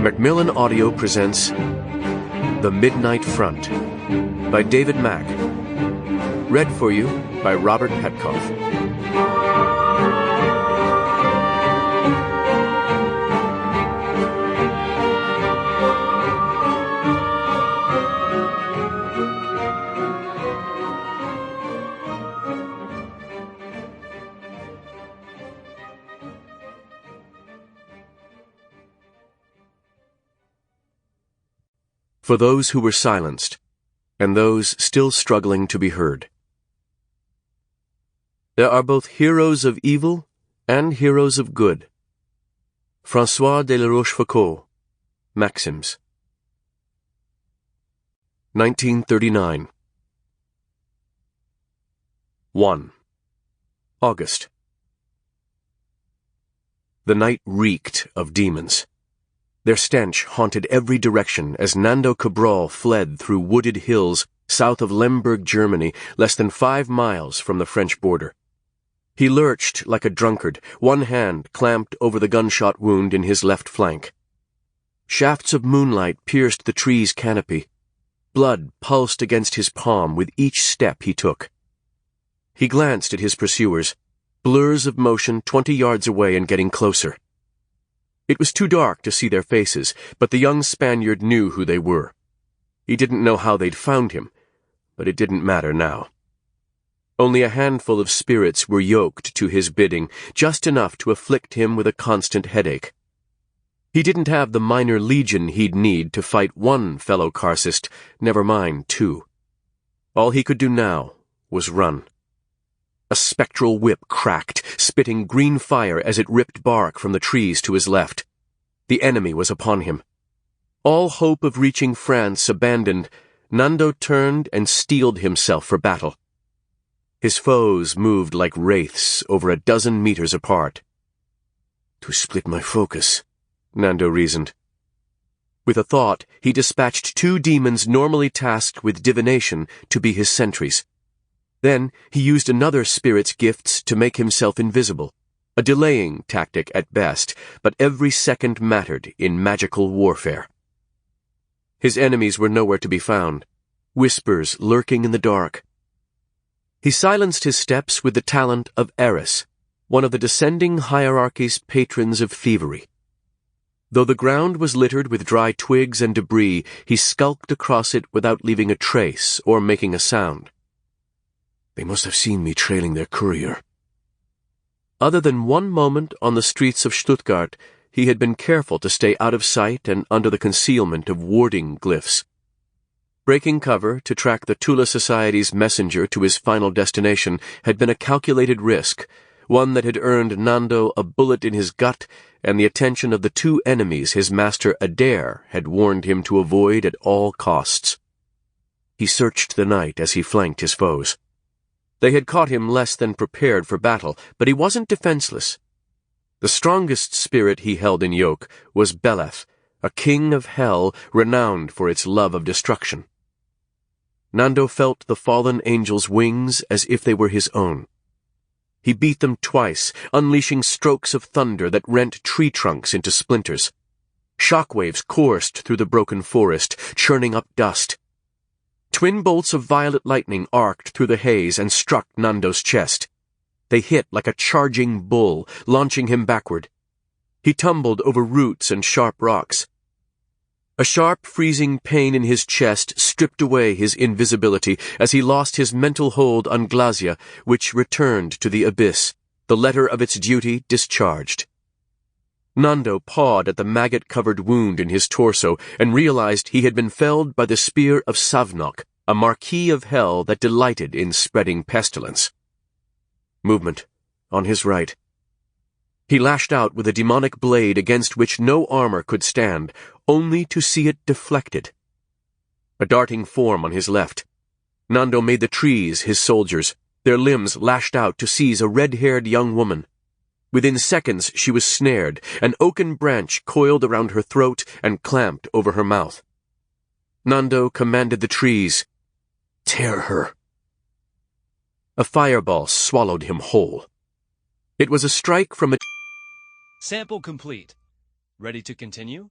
Macmillan Audio presents The Midnight Front by David Mack. Read for you by Robert Petkoff. For those who were silenced, and those still struggling to be heard. There are both heroes of evil and heroes of good. François de la Rochefoucauld, Maxims. 1939. 1. August. The night reeked of demons. Their stench haunted every direction as Nando Cabral fled through wooded hills south of Lemberg, Germany, less than 5 miles from the French border. He lurched like a drunkard, one hand clamped over the gunshot wound in his left flank. Shafts of moonlight pierced the tree's canopy. Blood pulsed against his palm with each step he took. He glanced at his pursuers, blurs of motion 20 yards away and getting closer. It was too dark to see their faces, but the young Spaniard knew who they were. He didn't know how they'd found him, but it didn't matter now. Only a handful of spirits were yoked to his bidding, just enough to afflict him with a constant headache. He didn't have the minor legion he'd need to fight one fellow Karcist, never mind 2. All he could do now was run. A spectral whip cracked, spitting green fire as it ripped bark from the trees to his left. The enemy was upon him. All hope of reaching France abandoned, Nando turned and steeled himself for battle. His foes moved like wraiths over a dozen meters apart. To split my focus, Nando reasoned. With a thought, he dispatched 2 demons normally tasked with divination to be his sentries. Then he used another spirit's gifts to make himself invisible, a delaying tactic at best, but every second mattered in magical warfare. His enemies were nowhere to be found, whispers lurking in the dark. He silenced his steps with the talent of Eris, one of the descending hierarchy's patrons of thievery. Though the ground was littered with dry twigs and debris, he skulked across it without leaving a trace or making a sound. They must have seen me trailing their courier. Other than one moment on the streets of Stuttgart, he had been careful to stay out of sight and under the concealment of warding glyphs. Breaking cover to track the Tula Society's messenger to his final destination had been a calculated risk, one that had earned Nando a bullet in his gut and the attention of the 2 enemies his master Adair had warned him to avoid at all costs. He searched the night as he flanked his foes. They had caught him less than prepared for battle, but he wasn't defenseless. The strongest spirit he held in yoke was Beleth, a king of hell renowned for its love of destruction. Nando felt the fallen angel's wings as if they were his own. He beat them twice, unleashing strokes of thunder that rent tree trunks into splinters. Shockwaves coursed through the broken forest, churning up dust. Twin bolts of violet lightning arced through the haze and struck Nando's chest. They hit like a charging bull, launching him backward. He tumbled over roots and sharp rocks. A sharp, freezing pain in his chest stripped away his invisibility as he lost his mental hold on Glazia, which returned to the abyss, the letter of its duty discharged. Nando pawed at the maggot-covered wound in his torso and realized he had been felled by the spear of Savnok, a marquis of hell that delighted in spreading pestilence. Movement, on his right. He lashed out with a demonic blade against which no armor could stand, only to see it deflected. A darting form on his left. Nando made the trees his soldiers, their limbs lashed out to seize a red-haired young woman. Within seconds she was snared, an oaken branch coiled around her throat and clamped over her mouth. Nando commanded the trees, "Tear her." A fireball swallowed him whole. It was a strike from a... Sample complete. Ready to continue?